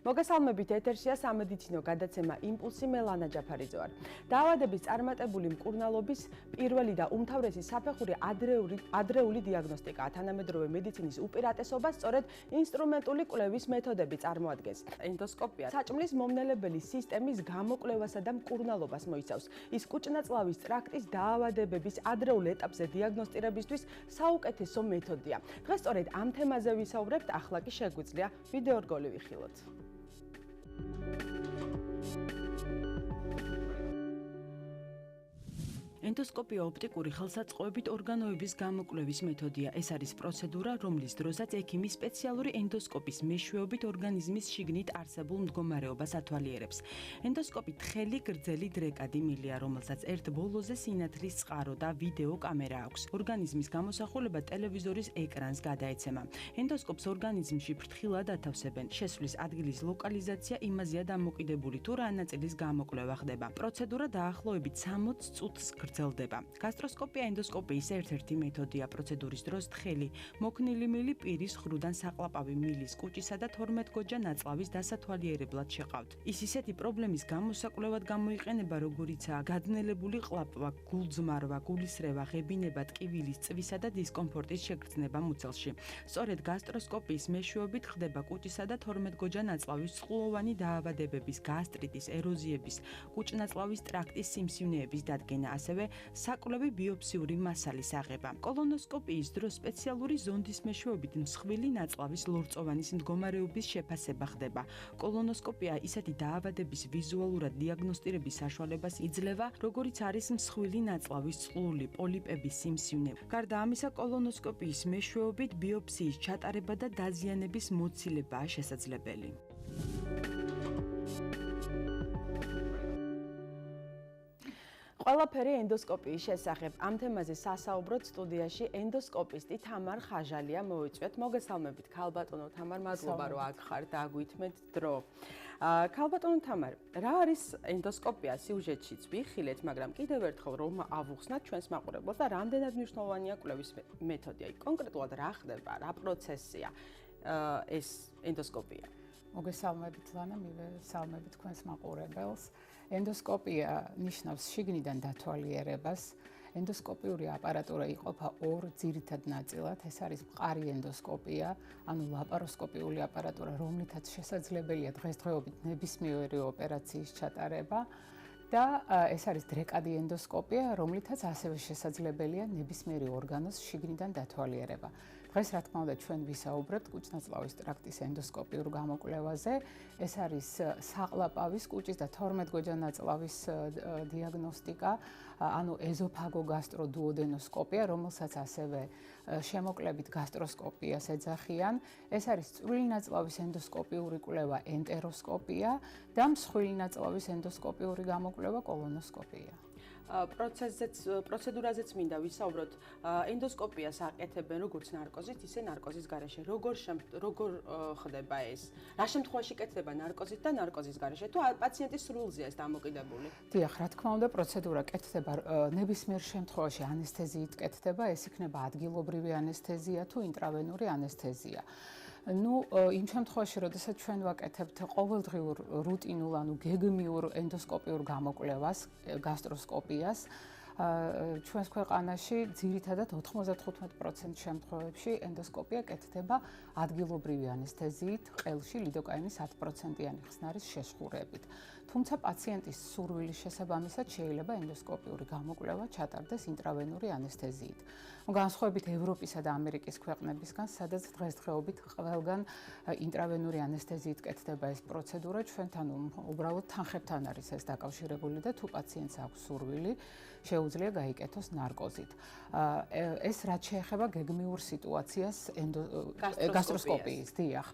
მოგესალმებით, ეთერშია სამედიცინო გადაცემა იმპულსი, მე ლანა ჯაფარიძე ვარ. დაავადების წარმატებული მკურნალობის პირველი და უმთავრესი საფეხური ადრეული დიაგნოსტიკაა. თანამედროვე მედიცინის უპირატესობას სწორედ ინსტრუმენტული კვლევის მეთოდები წარმოადგენს. ენდოსკოპია საჭმლის მომნელებელი სისტემის გამოკვლევასა და მკურნალობას მოიცავს. ის კუჭნაწლავის ტრაქტის დაავადებების ადრეულ ეტაპზე დიაგნოსტირებისთვის საუკეთესო მეთოდია. დღეს სწორედ ამ თემაზე ვისაუბრებთ, ახლა კი შეგვიძლია ვიდეო რგოლი ვიხილოთ. ენდოსკოპია ოპტიკური ხელსაწყოებით ორგანოების გამოკვლევის მეთოდია. ეს არის პროცედურა, რომლის დროსაც ექიმი სპეციალური ენდოსკოპის მეშვეობით ორგანიზმის შიგნით არსებულ მდგომარეობას ათვალიერებს. ენდოსკოპი თხელი, გრძელი დრეკადი მილია, რომელსაც ერთ ბოლოზე სინათლის წყარო და ვიდეო კამერა აქვს. ორგანიზმის გამოსახულება ტელევიზორის ეკრანს გადაეცემა. ენდოსკოპს ორგანიზმში ფრთხილად ათავსებენ. შესვლის ადგილის ლოკალიზაცია იმაზეა დამოკიდებული, თუ რა ნაწილის გამოკვლევა ხდება. პროცედურა დაახლოებით 60 წუთს გრძელდება. გასტროსკოპია ენდოსკოპიის ერთ-ერთი მეთოდია. პროცედურის დროს თხელი, მოქნილი მილი პირის ხრუდან საყლაპავი მილის, კუჭისა და 12 ნაწლავის დასათვალიერებლად შეყავთ. ის ისეთი პრობლემის გამოსაკვლევად გამოიყენება, როგორიცაა გადნელებული ყლაპვა, გულძმარვა, გულისრევა, ღებინება, ტკივილის, წვისა და დისკომფორტის შეგრძნება მუცელში. სწორედ გასტროსკოპიის მეშვეობით ხდება კუჭისა და 12 ნაწლავის წყლოვანი დაავადებების, გასტრიტის, ეროზიების, კუჭნაწლავის ტრაქტის სიმსივნეების დადგენა, ასევე საკვლევი ბიოფსიური მასალის აღება. კოლონოსკოპიის დროს სპეციალური ზონდის მეშვეობით მსხვილი ნაწლავის ლორწოვანის მდგომარეობის შეფასება ხდება. კოლონოსკოპია ისეთი დაავადების ვიზუალურად დიაგნოსტირების საშუალებას იძლევა, როგორიც არის მსხვილი ნაწლავის წყლული პოლიპების სიმსივნე. გარდა ამისა, კოლონოსკოპიის მეშვეობით ბიოფსიის ჩატარება და დაზიანების მოცილებაა შესაძლებელი. ყველაფერი ენდოსკოპიის შესახებ. ამ თემაზე სასაუბროთ სტუდიაში ენდოსკოპისტი თამარ ხაჟალია მოვიწვიეთ. მოგესალმებით, ქალბატონო თამარ, მადლობა რომ აქ ხარ და აგვითმეთ დრო. ქალბატონო თამარ, რა არის ენდოსკოპია? სიუჟეტშიც ვიხილეთ, მაგრამ კიდევ ერთხელ რომ ავუხსნათ ჩვენს მაყურებლებს და რამდენად მნიშვნელოვანია კვლევის მეთოდი. კონკრეტულად რა ხდება, რა პროცესია ეს ენდოსკოპია? მოგესალმებით ლანა, მივესალმებით თქვენს მაყურებელს. ენდოსკოპია ნიშნავს შიგნიდან დათვალიერებას. ენდოსკოპიური აპარატურა იყოფა ორ ძირითად ნაწილად. ეს არის მყარი ენდოსკოპია, ანუ ლაპაროსკოპიული აპარატურა, რომლითაც შესაძლებელია დღესდღეობით ნებისმიერი ოპერაციის ჩატარება. და ეს არის დრეკადი ენდოსკოპია, რომლითაც ასევე შესაძლებელია ნებისმიერი ორგანოს შიგნიდან დათვალიერება. დღეს რა თქმა უნდა ჩვენ ვისაუბრებთ კუჭნაწლავის ტრაქტის ენდოსკოპიურ გამოკვლევაზე. ეს არის საყლაპავის, კუჭის და 12 ნაწლავის დიაგნოსტიკა, ანუ ეზოფაგოგასტროდუოდენოსკოპია, რომელსაც ასევე შემოკლებით გასტროსკოპიას ეძახიან. ეს არის წვრილი ნაწლავის ენდოსკოპიური კვლევა, ენტეროსკოპია და მსხვილი ნაწლავის ენდოსკოპიური გამოკვლევა, კოლონოსკოპია. პროცედურაზეც მინდა ვისაუბროთ. ენდოსკოპიას აკეთებენ როგორც ნარკოზით, ისე ნარკოზის გარეშე. როგორ ხდება ეს? რა შემთხვევაში კეთდება ნარკოზით და ნარკოზის გარეშე? თუ პაციენტის სრულზეა ეს დამოკიდებული? დიახ, რა თქმა უნდა, პროცედურა კეთდება ნებისმიერ შემთხვევაში ანესთეზიით კეთდება, ეს იქნება ადგილობრივი ანესთეზია თუ ინტრავენური ანესთეზია. იმ შემთხვევაში, როდესაც ჩვენ ვაკეთებთ ყოველდღიურ რუტინულ, ანუ გეგმიურ ენდოსკოპიურ გამოკვლევას, გასტროსკოპიას, ჩვენს ქვეყანაში ძირითადად 95% შემთხვევებში ენდოსკოპია კეთდება ადგილობრივი ანესთეზიით, ყელში ლიდოკაინის 10%-იანი ხსნარის შეშხურებით. თუმცა პაციენტის სურვილის შესაბამისად შეიძლება ენდოსკოპიური გამოკვლევა ჩატარდეს ინტრავენური ანესთეზიით. განსხვავებით ევროპისა და ამერიკის ქვეყნებისგან, სადაც დღესდღეობით ყველგან ინტრავენური ანესთეზიით კეთდება ეს პროცედურა, ჩვენთან უბრალოდ თანხებთან არის ეს დაკავშირებული და თუ პაციენტს აქვს სურვილი, შეუძლია გაიკეთოს ნარკოზით. ეს რაც შეეხება გეგმიურ სიტუაციას გასტროსკოპიის, დიახ.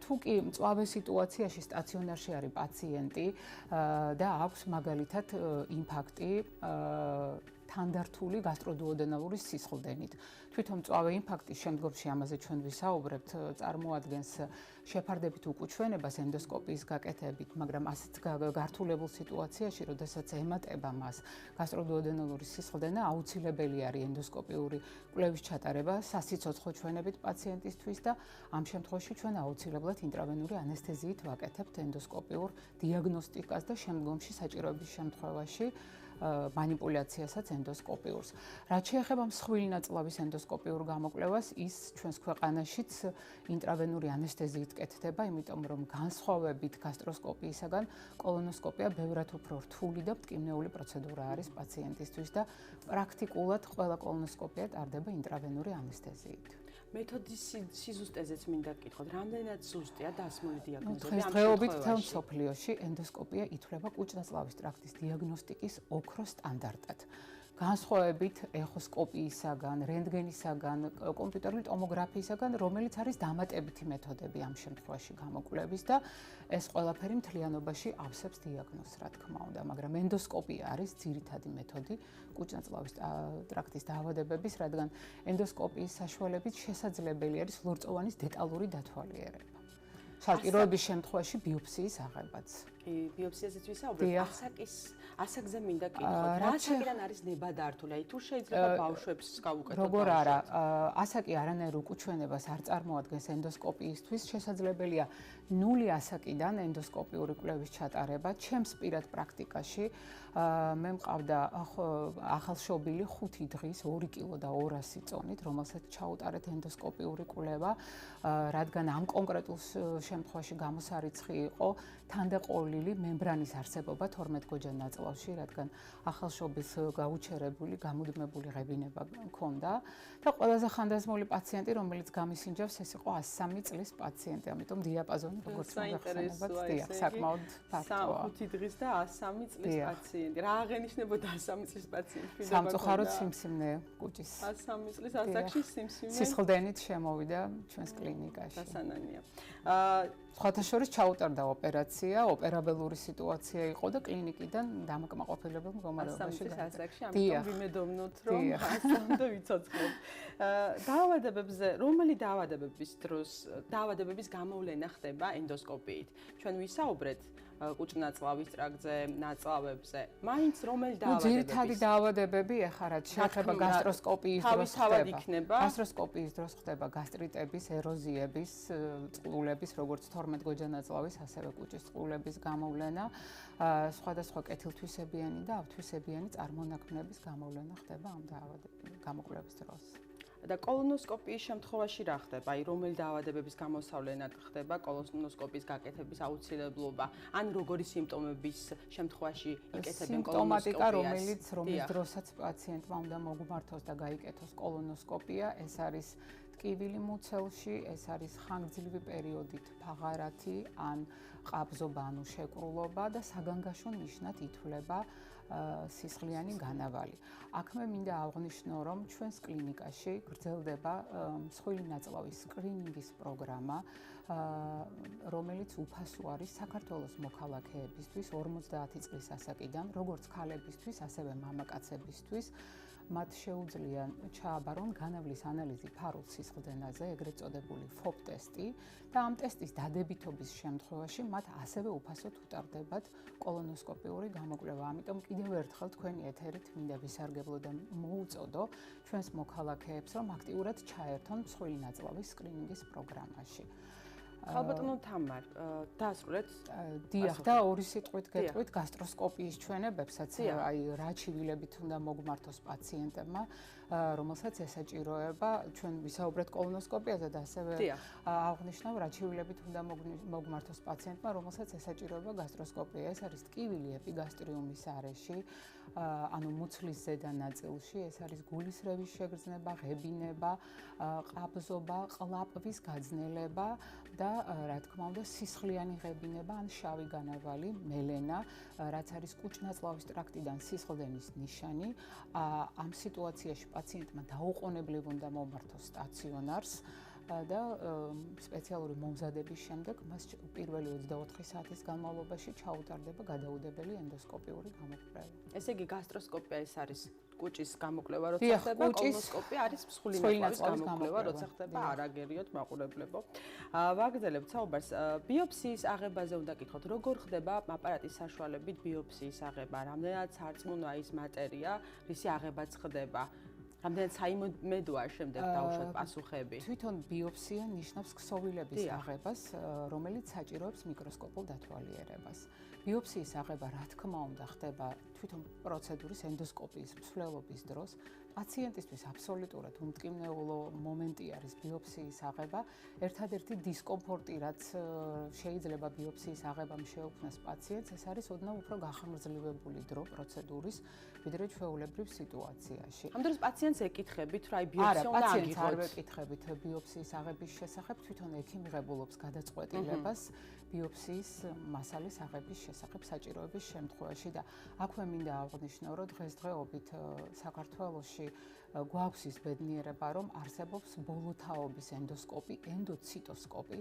თუ კი მწვავე სიტუაციაში სტაციონარში არის პაციენტი და აქვს მაგალითად ინფარქტი, თანდართული გასტროდუოდენალური სისხლდენით. თვითონ მწვავე ინფარქტის შემდგომში ამაზე ჩვენ ვისაუბრებთ, წარმოადგენს შეფარდებით უკუჩვენებას ენდოსკოპიის გაკეთებით, მაგრამ ასეთ გართულებულ სიტუაციაში, როდესაც ემატება მას გასტროდუოდენალური სისხლდენა, აუცილებელი არის ენდოსკოპიური კვლევის ჩატარება სასიცოცხლო ჩვენებით პაციენტისთვის და ამ შემთხვევაში ჩვენ აუცილებლად ინტრავენური ანესთეზიით ვაკეთებთ ენდოსკოპიურ დიაგნოსტიკას და შემდგომში საჭიროების შემთხვევაში манипуляციასაც ენდოსკოპიურს. რაც შეეხება მსხვილი ნაწლავის ენდოსკოპიურ გამოკვლევას, ის ჩვენს ქვეყანაშიც ინტრავენური ანესთეზიით კეთდება, იმიტომ რომ განსხვავებით გასტროსკოპიისაგან, კოლონოსკოპია ბევრად უფრო რთული და მტკივნეული პროცედურა არის პაციენტისთვის და პრაქტიკულად ყველა კოლონოსკოპია ტარდება ინტრავენური ანესთეზიით. მეთოდის სიზუსტეზეც მინდა გკითხოთ, რამდენად ზუსტია დასმული დიაგნოზები? დღესდღეობით მთელ მსოფლიოში ენდოსკოპია ითვლება კუჭ-ნაწლავის ტრაქტის დიაგნოსტიკის ოქროს სტანდარტად. განსხვავებით ეხოსკოპიისაგან, რენტგენისაგან, კომპიუტერული ტომოგრაფიისაგან, რომელიც არის დამატებითი მეთოდები ამ შემთხვევაში გამოკვლევის და ეს ყველაფერი მთლიანობაში ავსებს დიაგნოზს, რა თქმა უნდა, მაგრამ ენდოსკოპია არის ძირითადი მეთოდი კუჭ-ნაწლავის ტრაქტის დაავადებების, რადგან ენდოსკოპიის საშუალებით შესაძლებელი არის ლორწოვანის დეტალური დათვალიერება. საჭიროების შემთხვევაში ბიოპსიის აღებაც. ბიოპსიაზეც ვისაუბრებთ, ასაკზე მინდა გკითხოთ, რა ასაკიდან არის ნებადართული, აი თუ შეიძლება ბავშვებს გავუკეთოთ. როგორ არა, ასაკი არანაირ უკუჩვენებას არ წარმოადგენს ენდოსკოპიისთვის, შესაძლებელია 0 ასაკიდან ენდოსკოპიური კვლევის ჩატარება. ჩემს პირად პრაქტიკაში მე მყავდა ახალშობილი 5 დღის 2 კილო და 200 წონით, რომელსაც ჩაუტარეთ ენდოსკოპიური კვლევა, რადგან ამ კონკრეტულ შემთხვევაში გამოსარიცხი იყო თანდაყოლილი მემბრანის არსებობა 12 გოჯან ნაწლავში, რადგან ახალშობის გაუჩერებული, გამუდმებული ღებინება ჰქონდა და ყველაზე ხანდაზმული პაციენტი, რომელიც გამისინჯავს, ეს იყო 103 წლის პაციენტი, ამიტომ დიაპაზონი როგორც მოგეხსენებათ, საკმაოდ ფართოა. 5 დღის და 103 წლის პაციენტი. რა აღენიშნებოდა 103 წლის პაციენტი? სამწუხაროდ სიმსივნე კუჭის. 103 წლის ასაკში სიმსივნე. სისხლდენით შემოვიდა ჩვენს კლინიკაში. დასანანია. სხვათა შორის ჩაუტარდა ოპერაცია, ოპერაბელური სიტუაცია იყო და კლინიკიდან დამაკმაყოფილებელ მდგომარეობაში გადაიღეს. ამიტომ ვიმედოვნოთ, რომ ასამდე ვიცოცხლოთ. დაავადებებზე, რომელი დაავადებების დროს დაავადებების გამოვლენა ხდება ენდოსკოპიით? ჩვენ ვისაუბრეთ კუჭ-ნაწლავის ტრაქტზე, ნაწლავებზე. მაინც რომელი დაავადებები? ძირითადი დაავადებები ახლა რაც შეეხება გასტროსკოპიის დროს ხდება. გასტროსკოპიის დროს ხდება გასტრიტების, ეროზიების, წყლულების, როგორც 12 გოჯა ნაწლავის, ასევე კუჭის წყლულების გამოვლენა, სხვადასხვა კეთილთვისებიანი და ავთვისებიანი წარმონაქმნების გამოვლენა ხდება ამ დაავადებების გამოკვლევის დროს. და კოლონოსკოპიის შემთხვევაში რა ხდება? აი რომელი დაავადებების გამოსავლენად ხდება კოლონოსკოპიის გაკეთების აუცილებლობა? ან როგორი სიმპტომების შემთხვევაში იკეთებენ კოლონოსკოპიას? რომლის დროსაც პაციენტმა უნდა მოგმართოს და გაიკეთოს კოლონოსკოპია, ეს არის ტკივილი მუცელში, ეს არის ხანგრძლივი პერიოდით ფაღარათი ან ყაბზობა, ანუ შეკრულობა და საგანგაშო ნიშნად ითვლება სისხლიანი განავალი. აქ მე მინდა აღვნიშნო, რომ ჩვენს კლინიკაში გრძელდება მსხვილი ნაწლავის სკრინინგის პროგრამა, რომელიც უფასო არის საქართველოს მოქალაქეებისთვის 50 წლის ასაკიდან, როგორც ქალებისთვის, ასევე მამაკაცებისთვის. მათ შეუძლია ჩააბარონ განავლის ანალიზი ფარულ სისხლდენაზე, ეგრეთ წოდებული FOB ტესტი და ამ ტესტის დადებითობის შემთხვევაში მათ ასევე უფასოდ უტარდებათ კოლონოსკოპიური გამოკვლევა. ამიტომ კიდევ ერთხელ თქვენი ეთერით მინდა ვისარგებლო და მოუწოდო ჩვენს მოქალაქეებს, რომ აქტიურად ჩაერთონ მსხვილი ნაწლავის სკრინინგის პროგრამაში. ხალბატონო თამარ, დაასრულეთ? დიახ და ორი სიტყვით გეტყვით გასტროსკოპიის ჩვენებებსაც, აი რა ჩივილებით უნდა მოგმართოს პაციენტებმა, რომელსაც ესაჭიროება, ჩვენ ვისაუბრეთ კოლონოსკოპიაზე და ასევე აღვნიშნავ რა ჩივილებით უნდა მოგმართოს პაციენტმა, რომელსაც ესაჭიროება გასტროსკოპია. ეს არის ტკივილი ეპიგასტრიუმის არეში, ანუ მუცლის ზედა ნაწილში, ეს არის გულისრევის შეგრძნება, ღებინება, ყაბზობა, ყლაპვის გაძნელება და რა თქმა უნდა სისხლიანი ღებინება ან შავი განავალი, მელენა, რაც არის კუჭ-ნაწლავის ტრაქტიდან სისხლდენის ნიშანი. ამ სიტუაციაში პაციენტმა დაუყოვნებლივ უნდა მომართოს სტაციონარს და სპეციალური მომზადების შემდეგ მას პირველი 24 საათის განმავლობაში ჩაუტარდება გადაუდებელი ენდოსკოპიური გამოკვლევა. ესე იგი გასტროსკოპია ეს არის კუჭის გამოკვლევა როცა ხდება, კოლონოსკოპია არის მსხვილი ნაწლავის გამოკვლევა, როცა ხდება არაგერიოთ მაყურებლებო. ვაგრძელებთ საუბარს. ბიოპსიის აღებაზე უნდა გითხოთ, როგორ ხდება აპარატის საშუალებით ბიოპსიის აღება, რამდენად სარწმუნოა ის მატერია, რისი აღებაც ხდება. რამდენად საიმედოა შემდეგ დაუშვათ პასუხები. თვითონ ბიოპსია ნიშნავს ქსოვილების აღებას, რომელიც საჭიროებს მიკროსკოპულ დათვალიერებას. ბიოპსიის აღება, რა თქმა უნდა, ხდება თვითონ პროცედურის ენდოსკოპიის მსვლელობის დროს. პაციენტისთვის აბსოლუტურად უმტკივნეულო მომენტი არის ბიოპსიის აღება. ერთადერთი დისკომფორტი, რაც შეიძლება ბიოპსიის აღებამ შეუქმნას პაციენტს, ეს არის ოდნავ უფრო გახანგრძლივებული დრო პროცედურის, ვიდრე ჩვეულებრივ სიტუაციაში. ამ დროს პაციენტს ეკითხებით, რა ბიოპსია უნდა პაციენტს არ ვეკითხებით ბიოპსიის აღების შესახებ, თვითონ ექიმი ღებულობს გადაწყვეტილებას ბიოპსიის მასალის აღების შესახებ საჭიროების შემთხვევაში და აქვე მინდა აღვნიშნო, რომ დღესდღეობით საქართველოში გვაქვს ის ბედნიერება, რომ არსებობს ბოლოთაობის ენდოსკოპი, ენდოციტოსკოპი,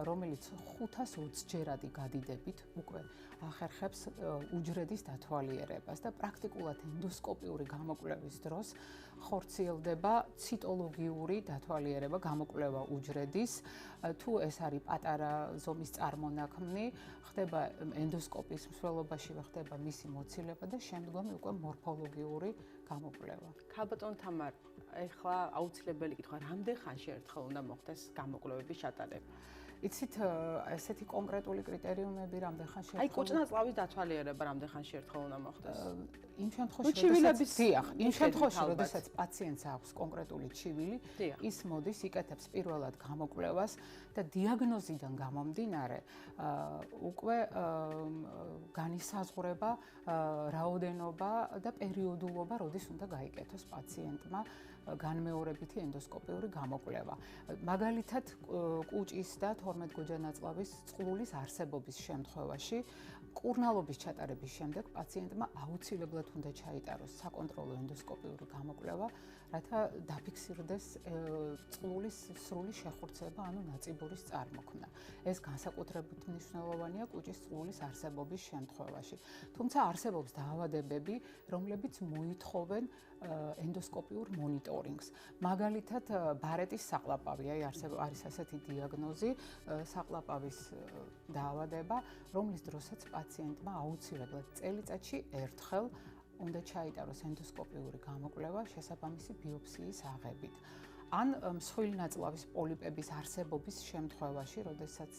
რომელიც 520-ჯერადი გადიდებით უკვე ახერხებს უჯრედის დათვალიერებას და პრაქტიკულად ენდოსკოპიური გამოკვლევის დროს ხორციელდება ციტოლოგიური დათვალიერება, გამოკვლევა უჯრედის, თუ ეს არის პატარა ზომის წარმონაქმნი, ხდება ენდოსკოპის მსვლელობაში ხდება მისი მოცილება და შემდგომი უკვე მორფოლოგიური გამოკვლევა. ქალბატონ თამარ, ეხლა აუცილებელი კითხვა, რამდენ ხანში ერთხელ უნდა მოხდეს გამოკვლევების ჩატარება? იცით, ესეთი კონკრეტული კრიტერიუმები რამდენ ხანში აი, კუჭნაწლავის დათვალიერება რამდენ ხანში ერთხელ უნდა მოხდეს? იმ შემთხვევაში, როდესაც პაციენტს აქვს კონკრეტული ჩივილი, ის მოდის, იკეთებს პირველად გამოკვლევას და დიაგნოზიდან გამომდინარე, უკვე განისაზღვრება რაოდენობა და პერიოდულობა, როდის უნდა გაიკეთოს პაციენტმა განმეორებითი ენდოსკოპიური გამოკვლევა. მაგალითად, კუჭის და 12 გოჯანაწლავის წყლულის არსებობის შემთხვევაში, კურნალობის ჩატარების შემდეგ პაციენტმა აუცილებლად უნდა ჩაიტაროს საკონტროლო ენდოსკოპიური გამოკვლევა, რათა დაფიქსირდეს წყლულის სრული შეხურცება, ანუ ნაწიბურის წარმოქმნა. ეს განსაკუთრებით მნიშვნელოვანია კუჭის წყლულის არსებობის შემთხვევაში. თუმცა არსებობს დაავადებები, რომლებიც მოითხოვენ ენდოსკოპიურ მონიტორინგს. მაგალითად, ბარეტის საყლაპავი, არის ასეთი დიაგნოზი, საყლაპავის დაავადება, რომლის დროსაც პაციენტმა აუცილებლად წელიწადში ერთხელ უნდა ჩაიტაროს ენდოსკოპიური გამოკვლევა შესაბამისი ბიოპსიის აღებით. ან მსხვილი ნაწლავის პოლიპების არსებობის შემთხვევაში, როდესაც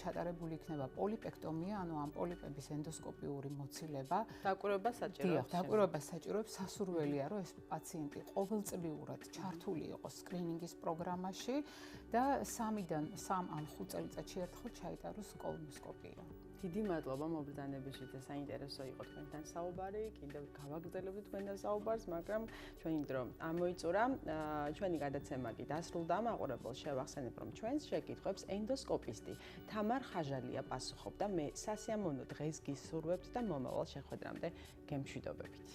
ჩატარებული იქნება პოლიპექტომია, ანუ ამ პოლიპების ენდოსკოპიური მოცილება. დაკვირვება საჭიროებს. დაკვირვება საჭიროებს, სასურველია, რომ ეს პაციენტი ყოველწლიურად ჩართული იყოს სკრინინგის პროგრამაში და 3-დან 3 ან 5 წელიწადში ერთხელ ჩაიტაროს კოლონოსკოპია. დიდი მადლობა მობრძანებისთვის და საინტერესო იყო თქვენთან საუბარი. კიდევ გავაგრძელებთ თქვენთან საუბარს, მაგრამ ჩვენი დრო ამოიწურა. ჩვენი გადაცემა კი დასრულდა. მაყურებელს შევახსენებ, რომ ჩვენს შეკითხვებს ენდოსკოპისტი თამარ ხაჟალია პასუხობდა. მე სასიამოვნო დღეს გისურვებთ და მომავალ შეხვედრამდე გემშვიდობებით.